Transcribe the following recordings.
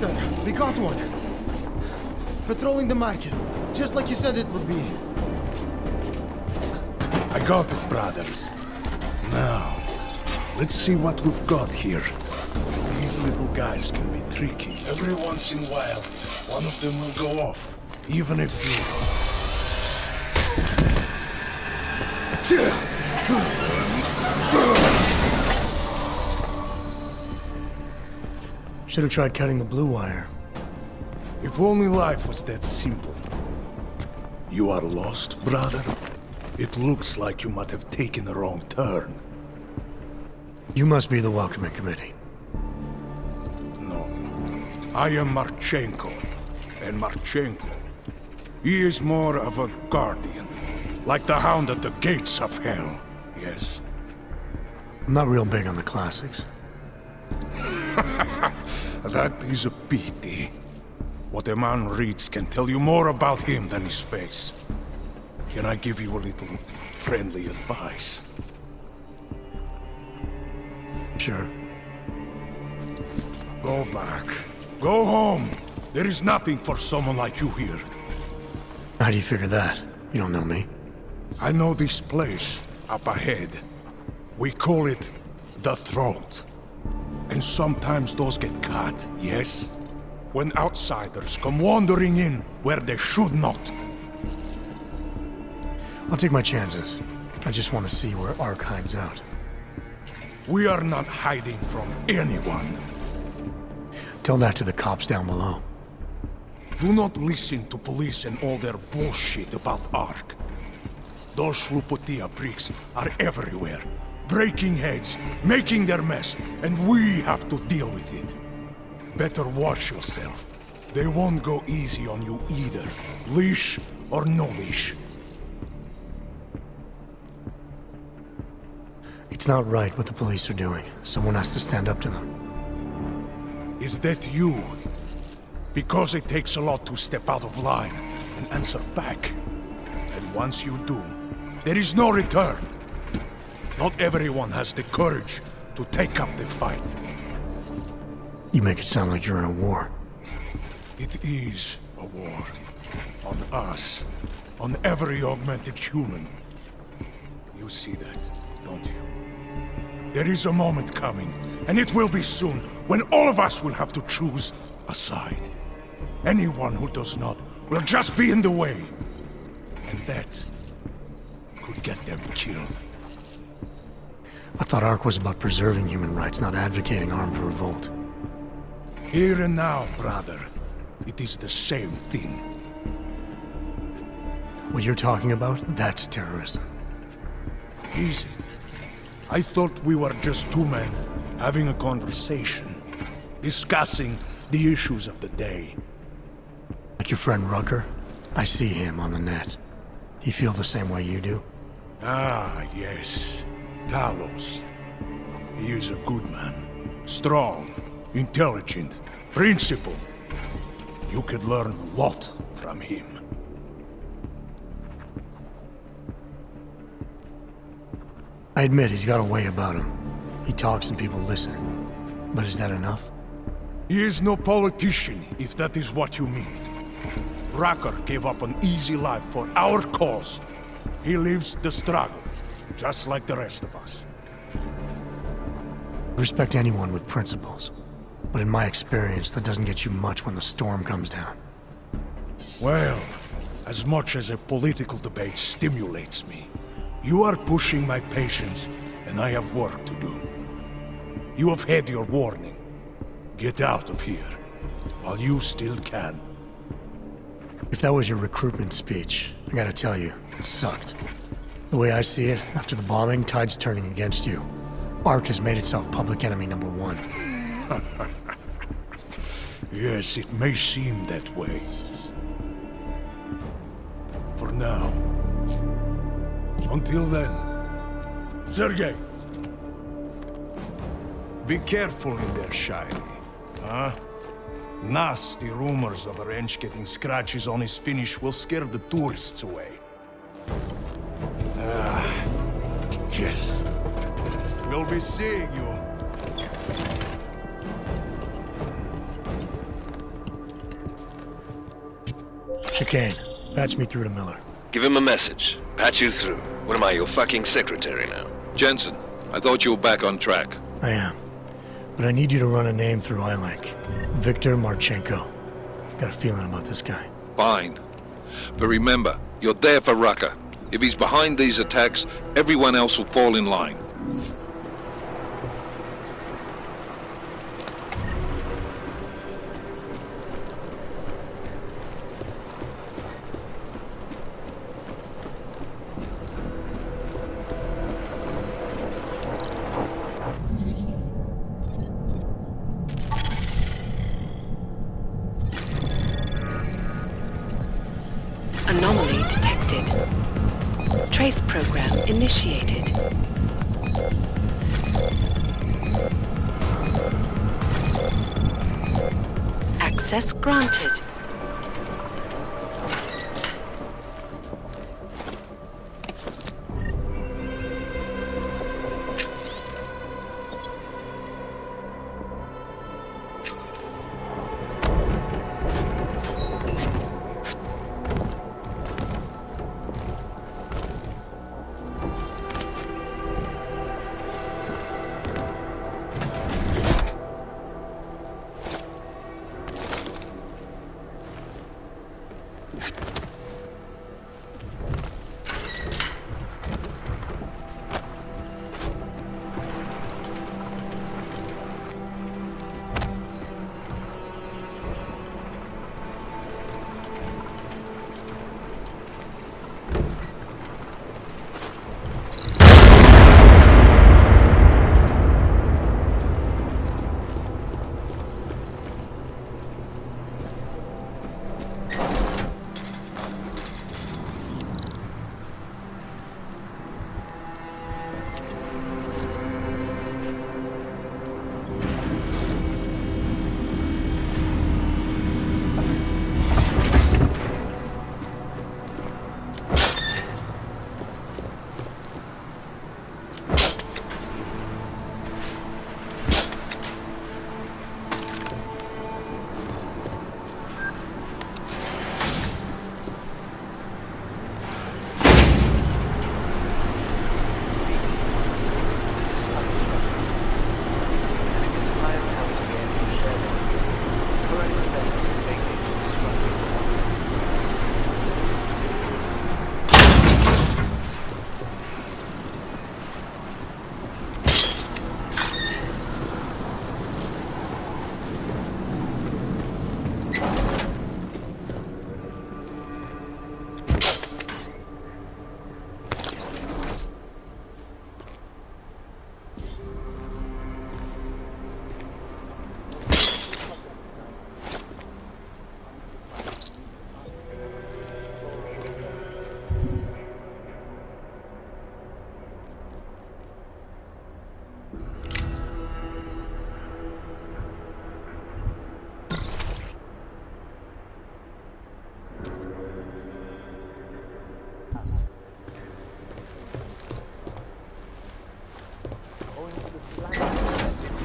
Victor, we got one. Patrolling the market, just like you said it would be. I got it, brothers. Now, let's see what we've got here. These little guys can be tricky. Every once in a while, one of them will go off, even if you... Should have tried cutting the blue wire. If only life was that simple. You are lost, brother? It looks like you might have taken a wrong turn. You must be the welcoming committee. No. I am Marchenko. And Marchenko, he is more of a guardian. Like the hound at the gates of hell, yes? I'm not real big on the classics. That is a pity. What a man reads can tell you more about him than his face. Can I give you a little friendly advice? Sure. Go back. Go home. There is nothing for someone like you here. How do you figure that? You don't know me. I know this place, up ahead. We call it the Throat. And sometimes those get cut, yes? When outsiders come wandering in where they should not. I'll take my chances. I just want to see where Ark hides out. We are not hiding from anyone. Tell that to the cops down below. Do not listen to police and all their bullshit about Ark. Those Slupotia pricks are everywhere. Breaking heads, making their mess, and we have to deal with it. Better watch yourself. They won't go easy on you either. Leash or no leash. It's not right what the police are doing. Someone has to stand up to them. Is that you? Because it takes a lot to step out of line and answer back. And once you do, there is no return. Not everyone has the courage to take up the fight. You make it sound like you're in a war. It is a war. On us. On every augmented human. You see that, don't you? There is a moment coming, and it will be soon, when all of us will have to choose a side. Anyone who does not will just be in the way. And that could get them killed. I thought Ark was about preserving human rights, not advocating armed revolt. Here and now, brother. It is the same thing. What you're talking about, that's terrorism. Is it? I thought we were just two men having a conversation, discussing the issues of the day. Like your friend Rucker? I see him on the net. He feel the same way you do? Ah, yes. Talos. He is a good man. Strong, intelligent, principled. You could learn a lot from him. I admit he's got a way about him. He talks and people listen. But is that enough? He is no politician, if that is what you mean. Rucker gave up an easy life for our cause. He lives the struggle, just like the rest of us. I respect anyone with principles. But in my experience, that doesn't get you much when the storm comes down. Well, as much as a political debate stimulates me, you are pushing my patience, and I have work to do. You have had your warning. Get out of here, while you still can. If that was your recruitment speech, I gotta tell you, it sucked. The way I see it, after the bombing, tide's turning against you. Ark has made itself public enemy #1. Yes, it may seem that way. For now. Until then, Sergei. Be careful in there, Shiny. Huh? Nasty rumors of a wrench getting scratches on his finish will scare the tourists away. Yes. We'll be seeing you. Chicane, patch me through to Miller. Give him a message. Patch you through. What am I, your fucking secretary now? Jensen, I thought you were back on track. I am. But I need you to run a name through iLink. Viktor Marchenko. Got a feeling about this guy. Fine. But remember, you're there for Rucker. If he's behind these attacks, everyone else will fall in line. Anomaly detected. Trace program initiated. Access granted.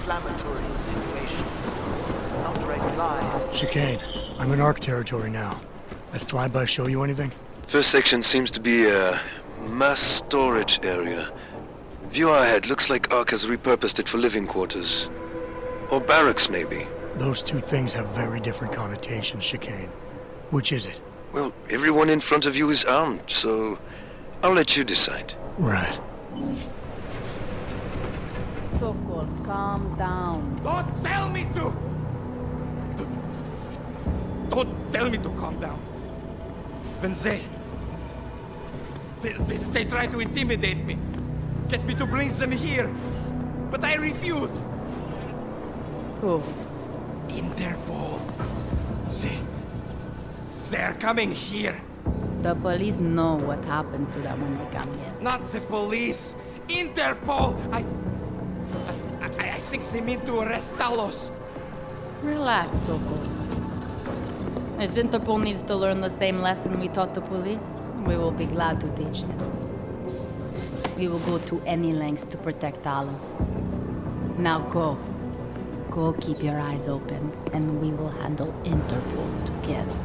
Inflammatory insinuations, outright lies. Chicane, I'm in ARC territory now. That flyby show you anything? First section seems to be a mass storage area. View ahead looks like ARC has repurposed it for living quarters. Or barracks, maybe. Those two things have very different connotations, Chicane. Which is it? Well, everyone in front of you is armed, so I'll let you decide. Right. Sokol, calm down. Don't tell me to! Don't tell me to calm down. When they try to intimidate me, get me to bring them here, but I refuse. Who? Interpol. They're coming here. The police know what happens to them when they come here. Not the police. Interpol. I think they mean to arrest Talos. Relax, Sokol. If Interpol needs to learn the same lesson we taught the police, we will be glad to teach them. We will go to any lengths to protect Talos. Now go. Go keep your eyes open, and we will handle Interpol together.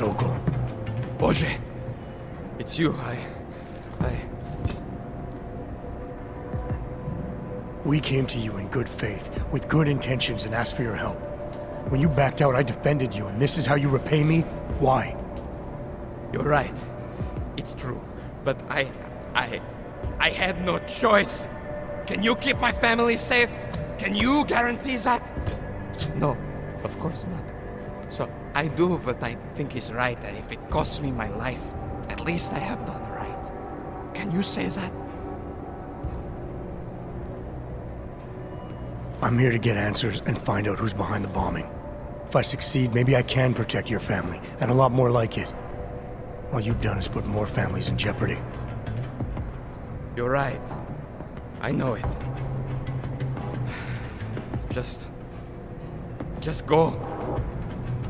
Sokol. Boże, it's you. We came to you in good faith, with good intentions, and asked for your help. When you backed out, I defended you, and this is how you repay me? Why? You're right. It's true. But I had no choice. Can you keep my family safe? Can you guarantee that? No, of course not. So I do what I think is right, and if it costs me my life, at least I have done right. Can you say that? I'm here to get answers and find out who's behind the bombing. If I succeed, maybe I can protect your family, and a lot more like it. All you've done is put more families in jeopardy. You're right. I know it. Just go.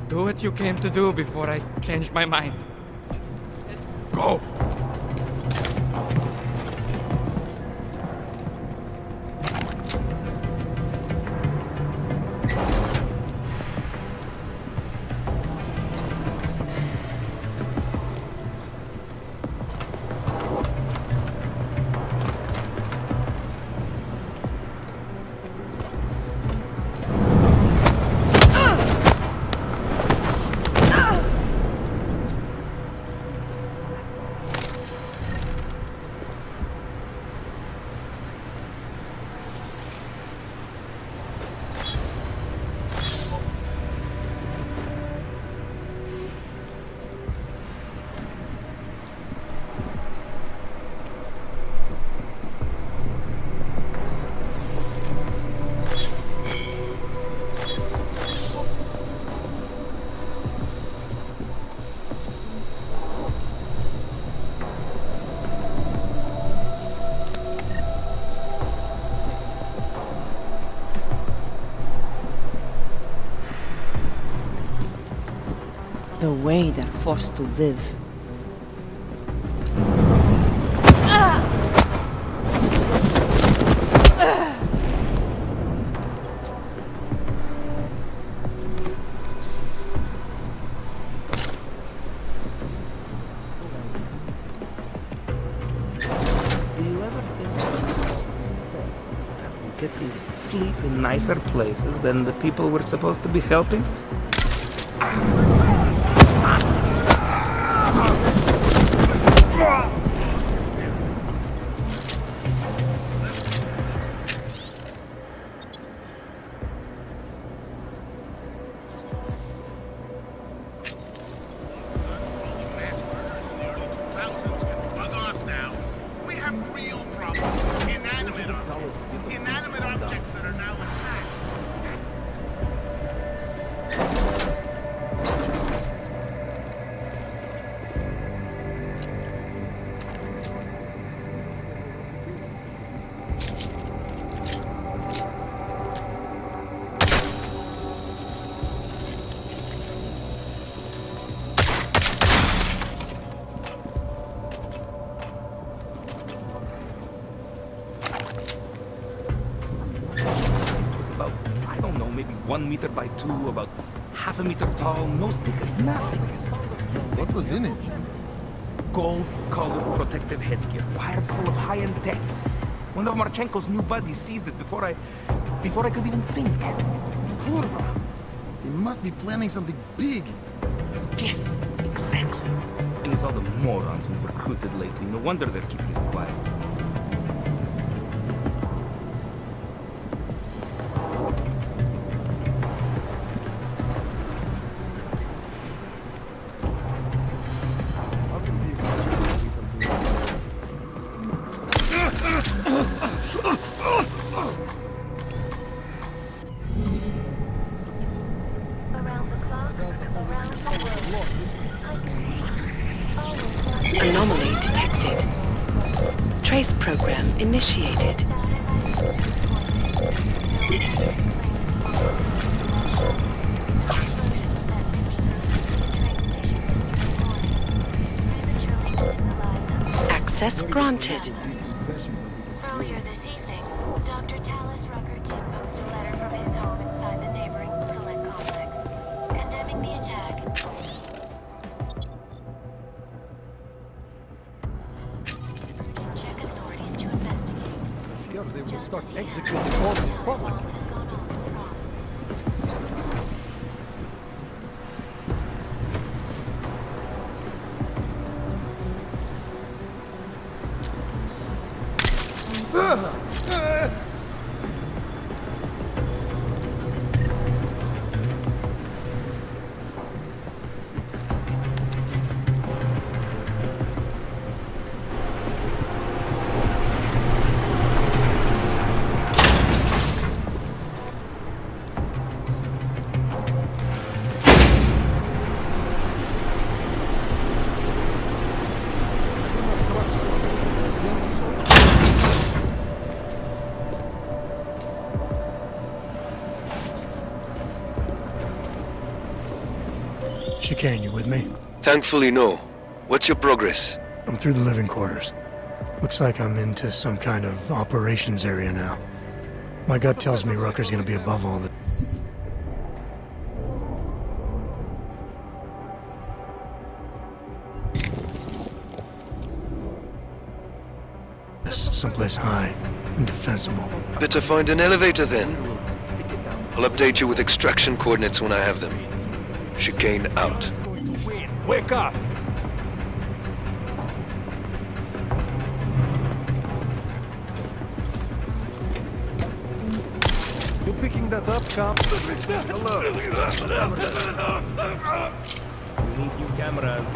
Do what you came to do before I change my mind. Go! The way they're forced to live. Do you ever think that we get to sleep in nicer places than the people we're supposed to be helping? Inanimate objects that are now attacked. About, I don't know, maybe 1 meter by 2, about half a meter tall, no stickers, nothing. What was in it? Gold-colored protective headgear, wired full of high-end tech. One of Marchenko's new buddies seized it before I could even think. Kurva! They must be planning something big. Yes, exactly. And with all the morons we've recruited lately, no wonder they're keeping it quiet. Anomaly detected. Trace program initiated. Access granted. Earlier this evening, Dr. Talos Rucker posted a letter from his home inside the neighboring Settlement complex, condemning the attack. Chicane, you with me? Thankfully, no. What's your progress? I'm through the living quarters. Looks like I'm into some kind of operations area now. My gut tells me Rucker's gonna be above all this. Someplace high and defensible. Better find an elevator then. I'll update you with extraction coordinates when I have them. Chicane out. Wake up! You picking that up, Cap? We need new cameras.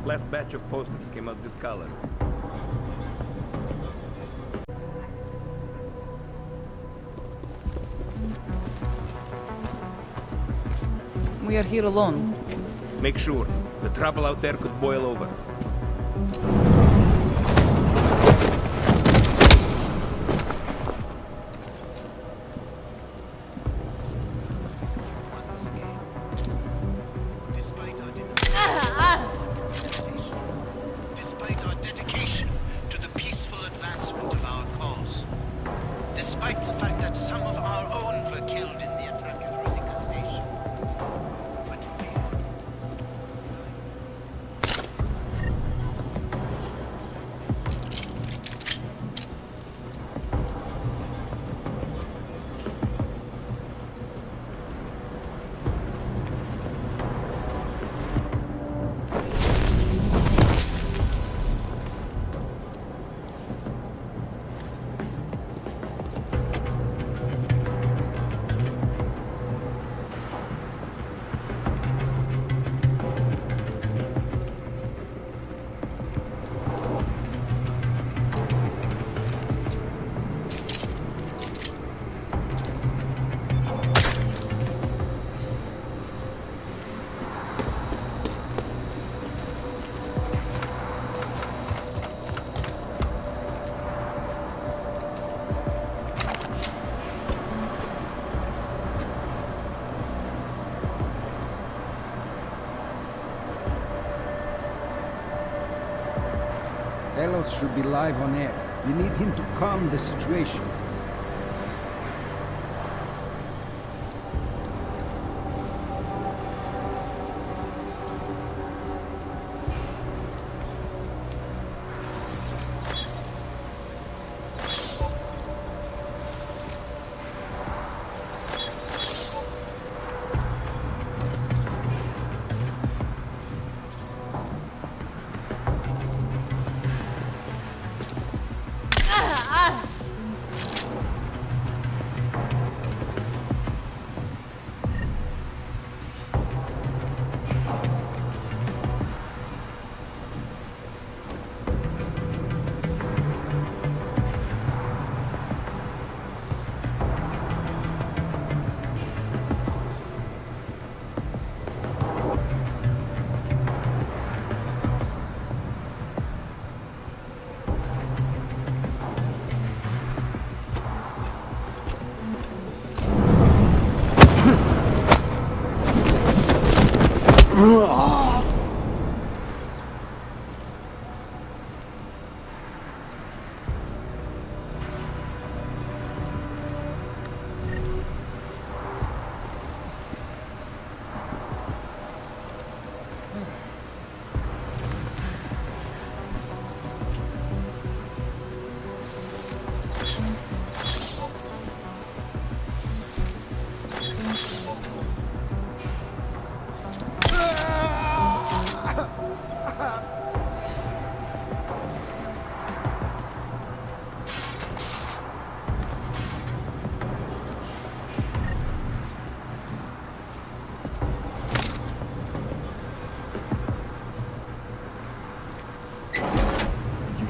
Last batch of posters came out this color. We are here alone. Make sure. The trouble out there could boil over. Despite our dedication to the peaceful advancement of our cause, despite the fact that some of our own were killed in the attack at Rosica Station, but Talos should be live on air. You need him to calm the situation.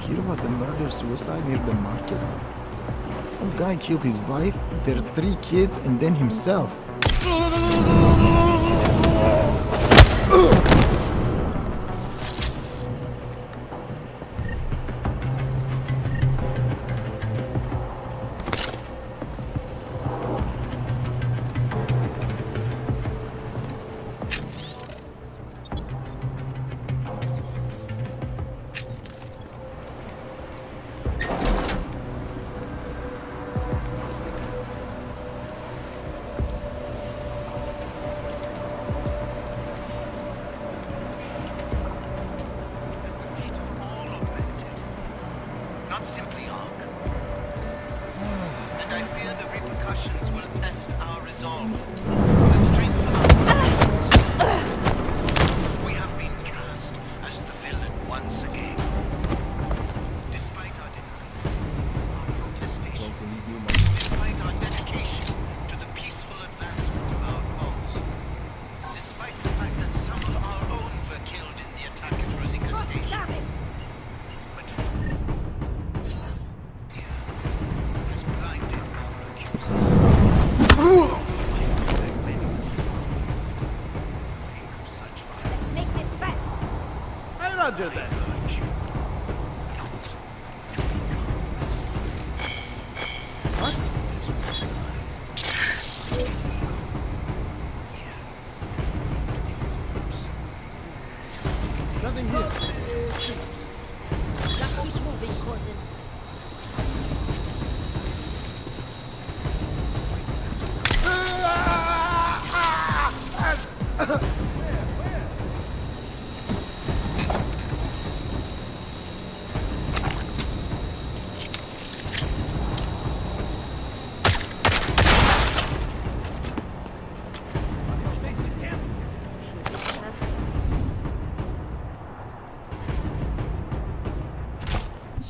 hear about the murder-suicide near the market? Some guy killed his wife, their 3 kids, and then himself. Not simply Ark. And I fear the repercussions will test our resolve. The strength of our forces. We have been cast as the villain once again. Despite our protestation, despite our dedication to the peaceful advancement of our cause, despite the fact that some of our own were killed in the attack at Rosika Station. Roger that. Nothing here. Keep moving, cousin.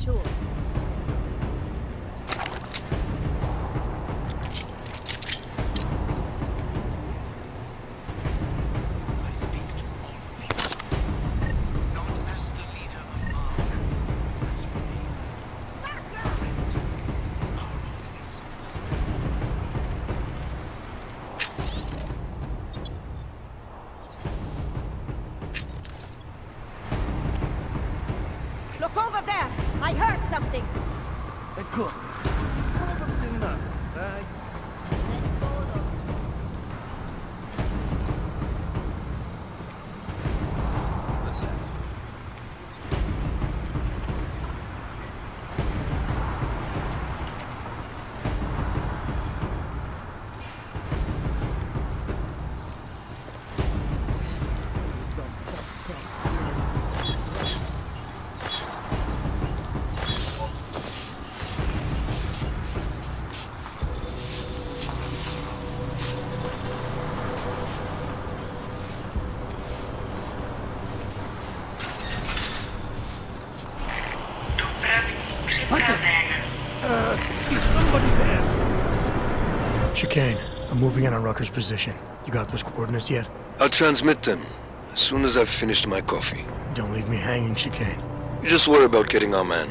Sure. Look over there! I heard something! Ecco. Is somebody there? Chicane, I'm moving in on Rucker's position. You got those coordinates yet? I'll transmit them as soon as I've finished my coffee. Don't leave me hanging, Chicane. You just worry about getting our man.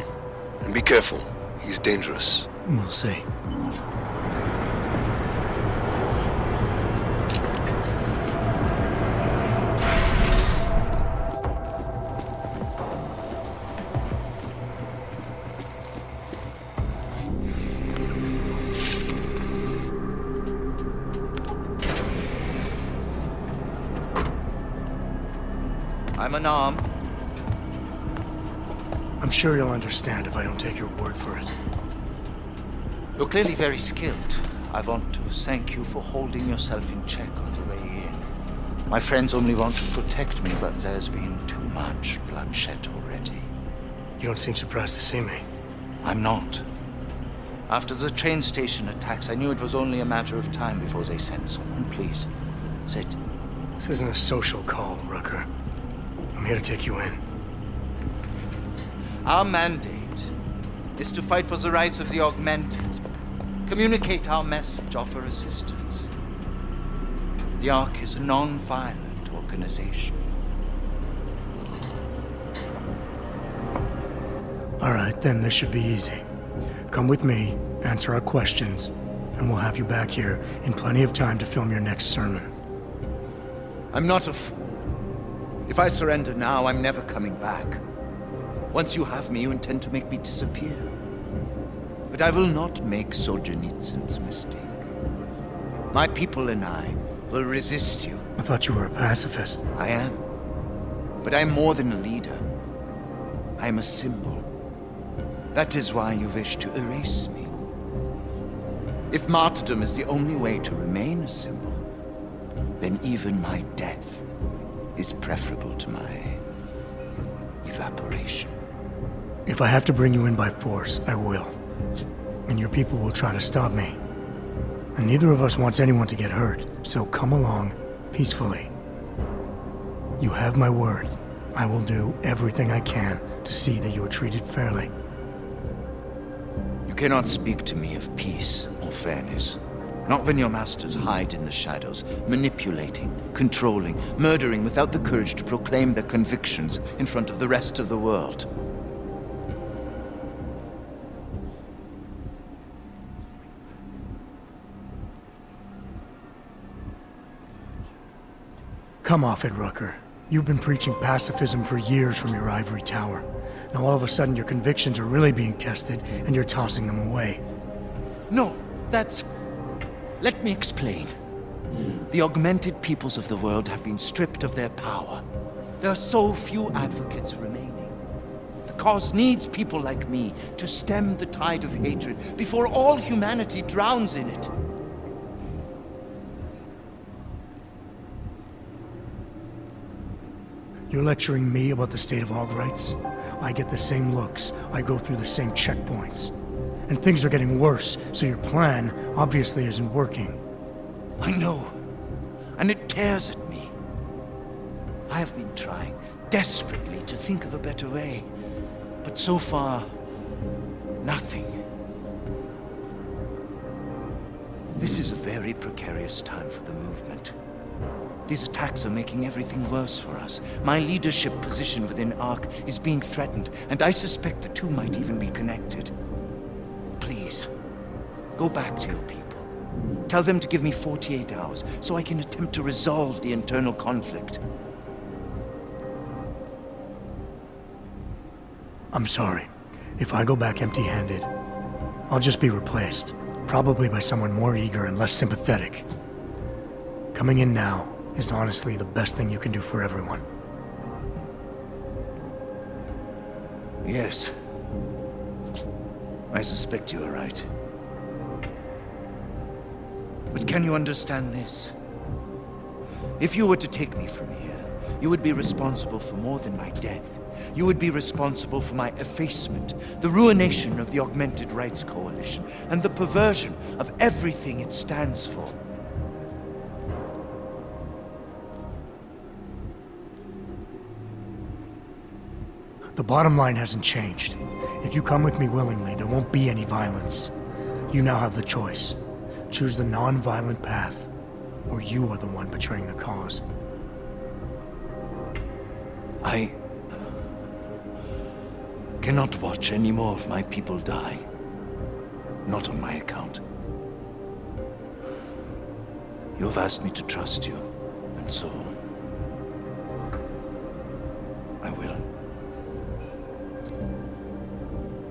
And be careful. He's dangerous. We'll see. I'm unarmed. I'm sure you'll understand if I don't take your word for it. You're clearly very skilled. I want to thank you for holding yourself in check on the way in. My friends only want to protect me, but there's been too much bloodshed already. You don't seem surprised to see me. I'm not. After the train station attacks, I knew it was only a matter of time before they sent someone. Please, sit. This isn't a social call, Rucker. I'm here to take you in. Our mandate is to fight for the rights of the augmented. Communicate our message, offer assistance. The Ark is a non-violent organization. Alright, then this should be easy. Come with me, answer our questions, and we'll have you back here in plenty of time to film your next sermon. I'm not a fool. If I surrender now, I'm never coming back. Once you have me, you intend to make me disappear. But I will not make Solzhenitsyn's mistake. My people and I will resist you. I thought you were a pacifist. I am. But I'm more than a leader. I am a symbol. That is why you wish to erase me. If martyrdom is the only way to remain a symbol, then even my death is preferable to my evaporation. If I have to bring you in by force, I will. And your people will try to stop me. And neither of us wants anyone to get hurt, so come along peacefully. You have my word. I will do everything I can to see that you are treated fairly. You cannot speak to me of peace or fairness. Not when your masters hide in the shadows, manipulating, controlling, murdering without the courage to proclaim their convictions in front of the rest of the world. Come off it, Rucker. You've been preaching pacifism for years from your ivory tower. Now all of a sudden your convictions are really being tested, and you're tossing them away. No, that's... Let me explain. The augmented peoples of the world have been stripped of their power. There are so few advocates remaining. The cause needs people like me to stem the tide of hatred before all humanity drowns in it. You're lecturing me about the state of hog rights? I get the same looks. I go through the same checkpoints. And things are getting worse, so your plan obviously isn't working. I know. And it tears at me. I have been trying desperately to think of a better way. But so far, nothing. This is a very precarious time for the movement. These attacks are making everything worse for us. My leadership position within ARC is being threatened, and I suspect the two might even be connected. Please, go back to your people. Tell them to give me 48 hours so I can attempt to resolve the internal conflict. I'm sorry. If I go back empty-handed, I'll just be replaced. Probably by someone more eager and less sympathetic. Coming in now is honestly the best thing you can do for everyone. Yes. I suspect you are right. But can you understand this? If you were to take me from here, you would be responsible for more than my death. You would be responsible for my effacement, the ruination of the Augmented Rights Coalition, and the perversion of everything it stands for. The bottom line hasn't changed. If you come with me willingly, there won't be any violence. You now have the choice. Choose the non-violent path, or you are the one betraying the cause. I cannot watch any more of my people die. Not on my account. You have asked me to trust you, and so I will.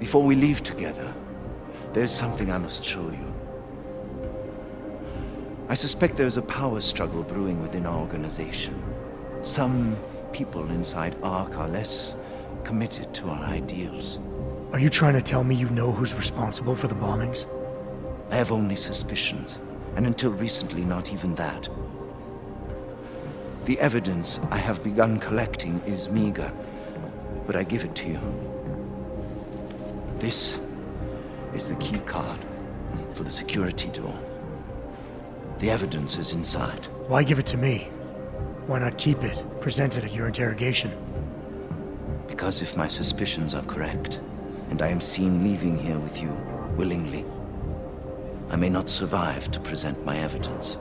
Before we leave together, there's something I must show you. I suspect there's a power struggle brewing within our organization. Some people inside ARC are less committed to our ideals. Are you trying to tell me you know who's responsible for the bombings? I have only suspicions, and until recently not even that. The evidence I have begun collecting is meager, but I give it to you. This is the key card for the security door. The evidence is inside. Why give it to me? Why not keep it, present it at your interrogation? Because if my suspicions are correct, and I am seen leaving here with you willingly, I may not survive to present my evidence.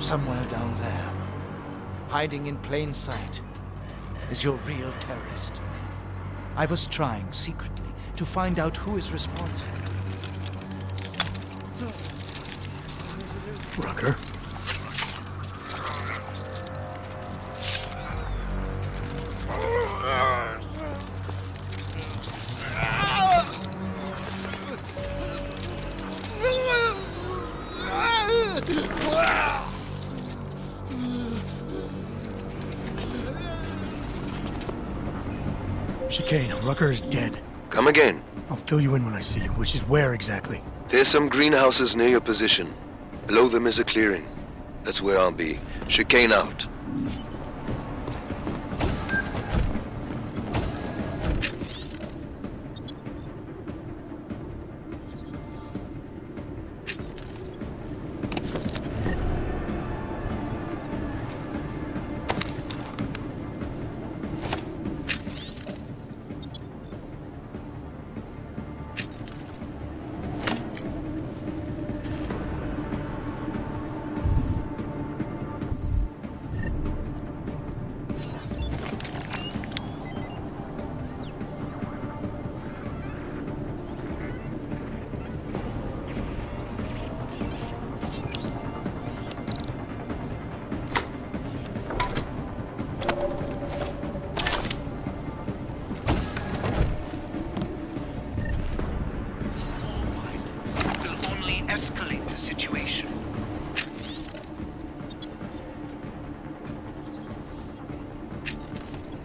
Somewhere down there, hiding in plain sight, is your real terrorist. I was trying secretly to find out who is responsible. Rucker? Chicane, Rucker is dead. Come again. I'll fill you in when I see you, which is where exactly? There's some greenhouses near your position. Below them is a clearing. That's where I'll be. Chicane out. Escalate the situation.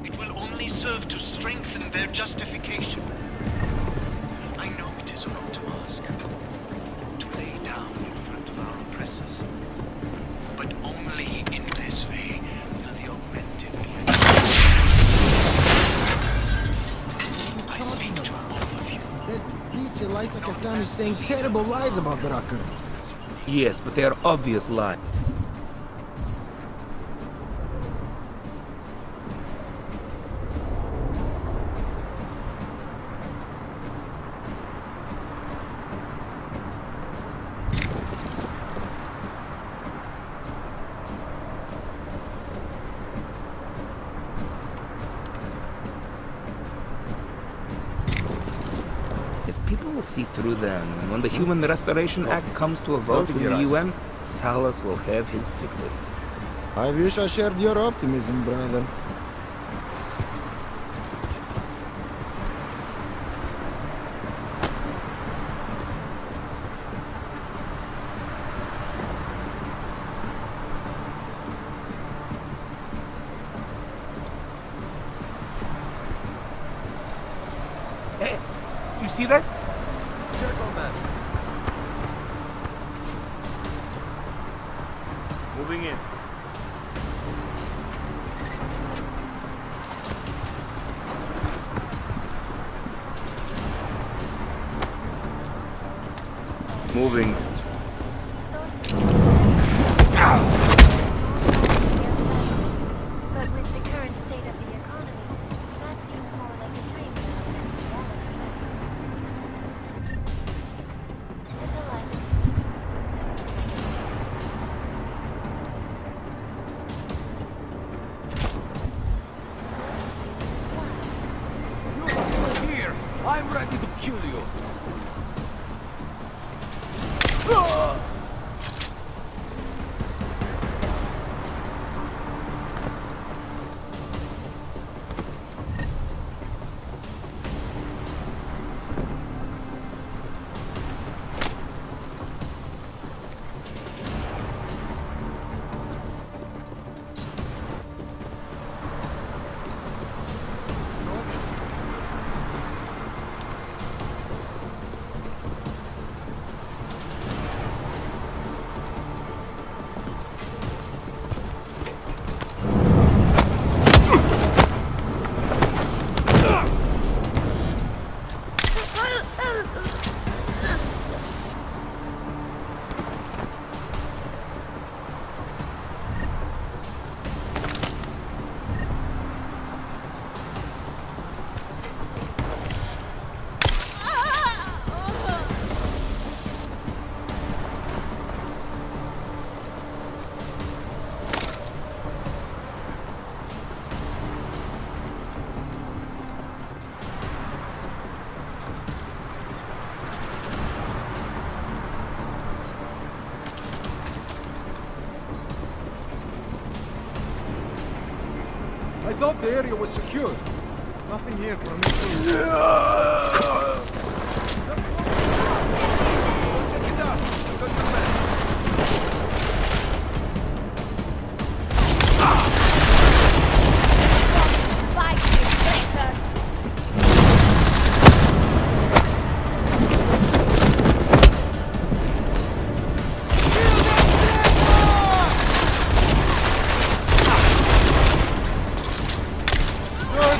It will only serve to strengthen their justification. I know it is wrong to ask, to lay down in front of our oppressors, but only in this way will the augmented be. I speak to all of you. That bitch Elisa Kassan is saying terrible lies about the Rucker. Yes, but they are obvious lies. People will see through them. When the Human Restoration Act comes to a vote in the UN, Talos will have his victory. I wish I shared your optimism, brother. Hey, you see that? Moving in. Moving. But with the current state of the economy, that seems more like a dream than Here! I'm ready to kill you! thought the area was secure. Nothing here for me.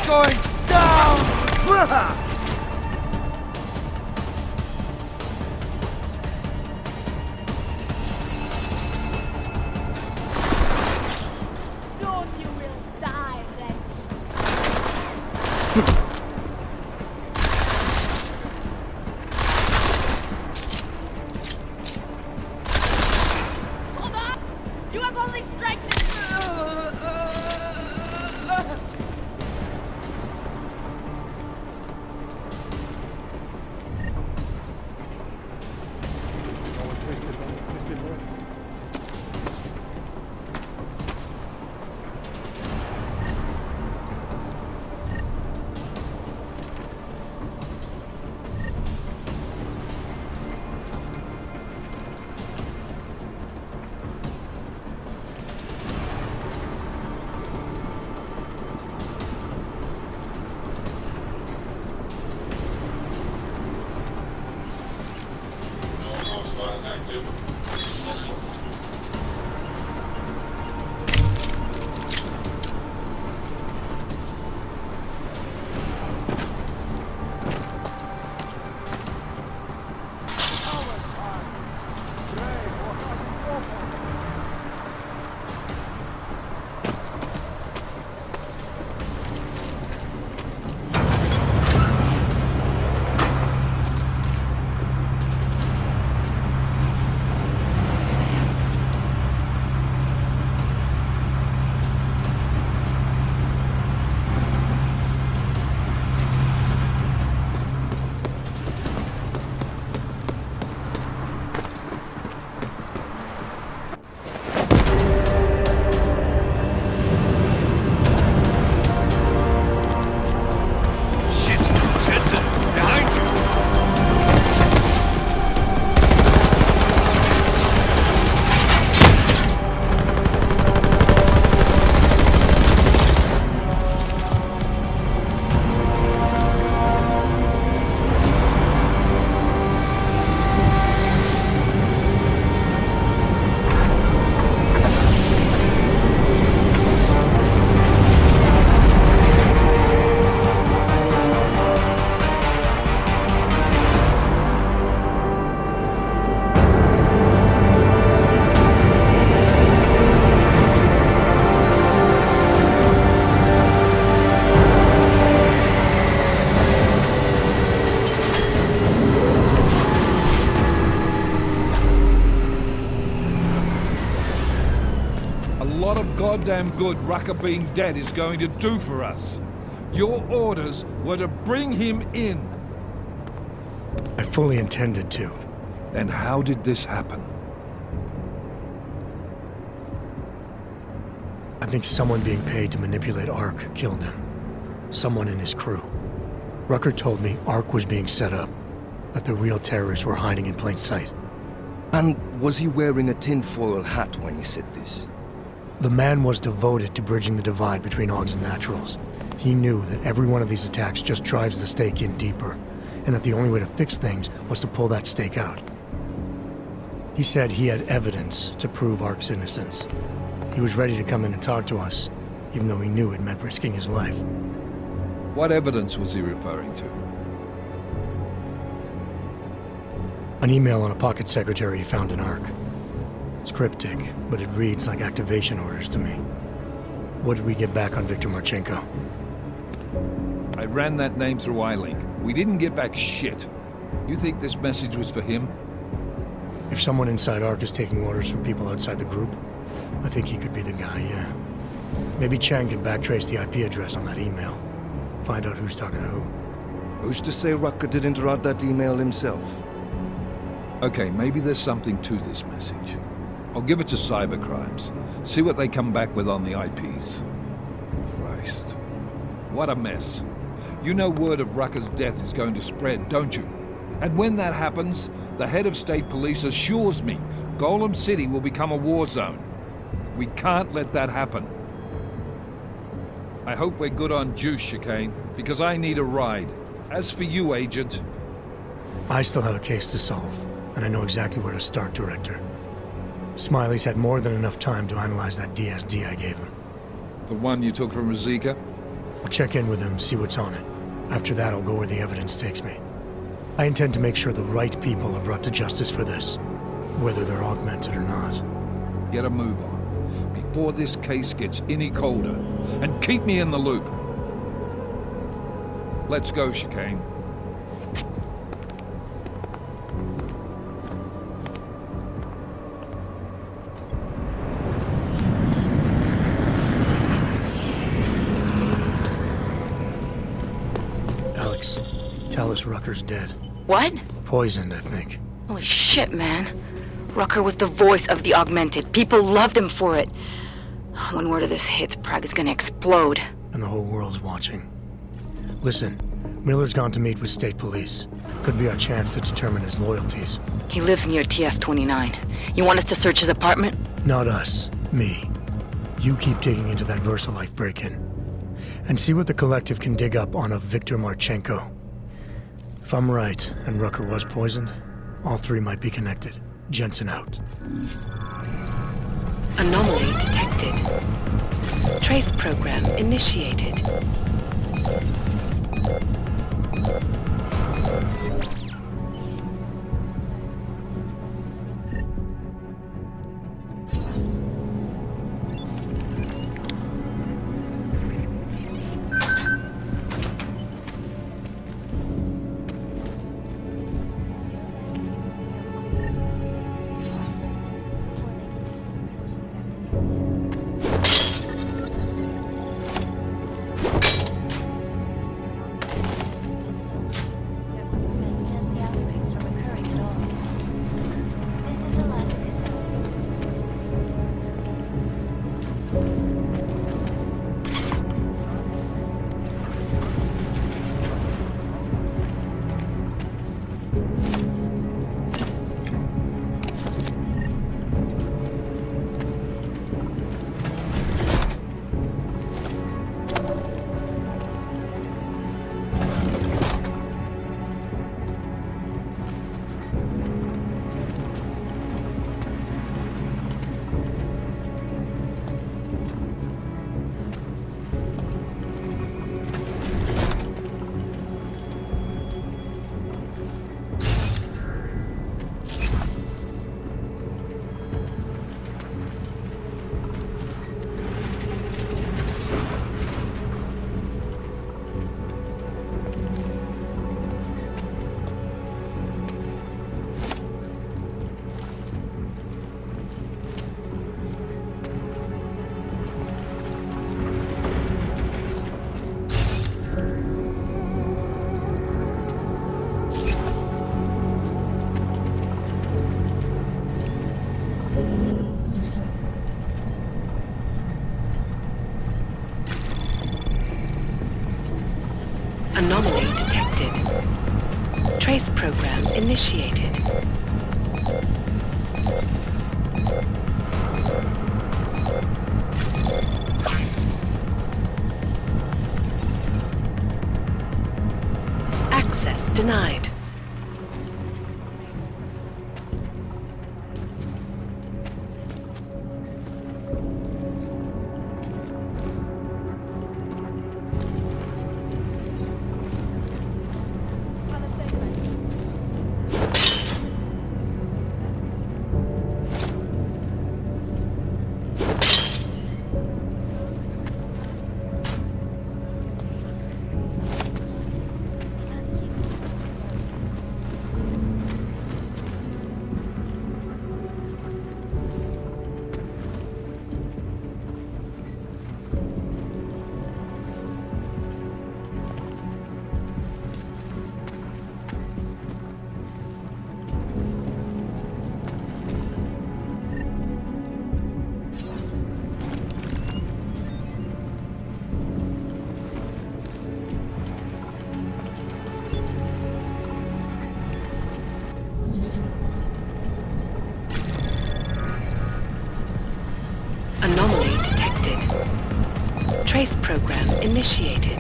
Going down! Soon you will die, wretch. Hold on! You have only strength. Lot of goddamn good Rucker being dead is going to do for us. Your orders were to bring him in. I fully intended to. Then how did this happen? I think someone being paid to manipulate Ark killed him. Someone in his crew. Rucker told me Ark was being set up, that the real terrorists were hiding in plain sight. And was he wearing a tinfoil hat when he said this? The man was devoted to bridging the divide between Augs and Naturals. He knew that every one of these attacks just drives the stake in deeper, and that the only way to fix things was to pull that stake out. He said he had evidence to prove Ark's innocence. He was ready to come in and talk to us, even though he knew it meant risking his life. What evidence was he referring to? An email on a pocket secretary he found in Ark. It's cryptic, but it reads like activation orders to me. What did we get back on Victor Marchenko? I ran that name through iLink. We didn't get back shit. You think this message was for him? If someone inside Ark is taking orders from people outside the group, I think he could be the guy, yeah. Maybe Chang can backtrace the IP address on that email. Find out who's talking to who. Who's to say Rucker didn't write that email himself? Okay, maybe there's something to this message. I'll give it to cybercrimes. See what they come back with on the IPs. Christ. What a mess. You know word of Rucker's death is going to spread, don't you? And when that happens, the head of state police assures me Golem City will become a war zone. We can't let that happen. I hope we're good on juice, Chicane, because I need a ride. As for you, Agent... I still have a case to solve, and I know exactly where to start, Director. Smiley's had more than enough time to analyze that DSD I gave him. The one you took from Rosika? I'll check in with him, see what's on it. After that, I'll go where the evidence takes me. I intend to make sure the right people are brought to justice for this, whether they're augmented or not. Get a move on, before this case gets any colder, and keep me in the loop. Let's go, Chicane. Alex, Talos Rucker's dead. What? Poisoned, I think. Holy shit, man. Rucker was the voice of the augmented. People loved him for it. When word of this hits, Prague is gonna explode. And the whole world's watching. Listen, Miller's gone to meet with state police. Could be our chance to determine his loyalties. He lives near TF-29. You want us to search his apartment? Not us. Me. You keep digging into that VersaLife break-in. And see what the Collective can dig up on a Viktor Marchenko. If I'm right, and Rucker was poisoned, all three might be connected. Jensen out. Anomaly detected. Trace program initiated. Anomaly detected. Trace program initiated. Access denied. Trace program initiated.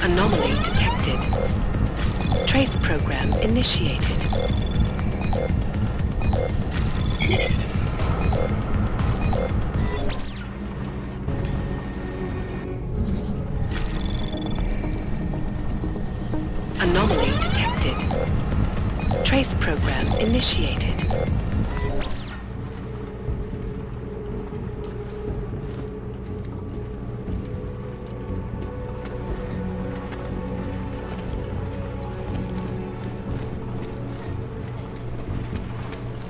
Anomaly detected. Trace program initiated. Anomaly detected. Trace program initiated.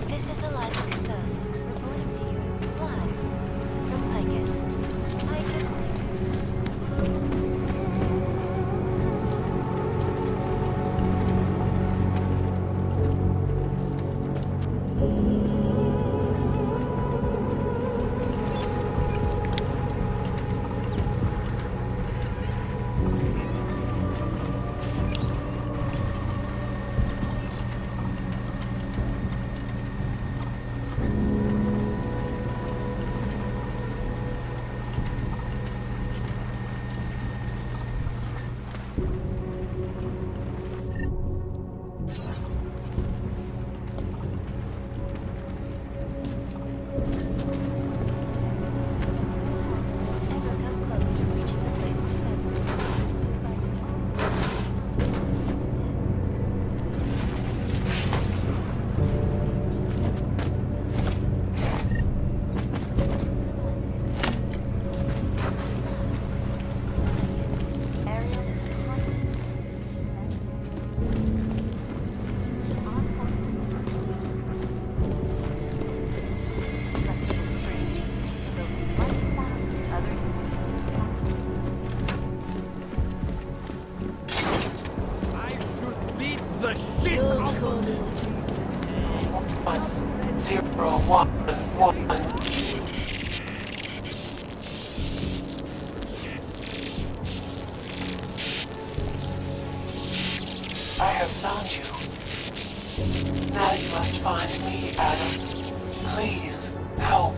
This is Eliza Cassell, reporting to you live from Piket. I just... I have found you. Now you must find me, Adam. Please, help.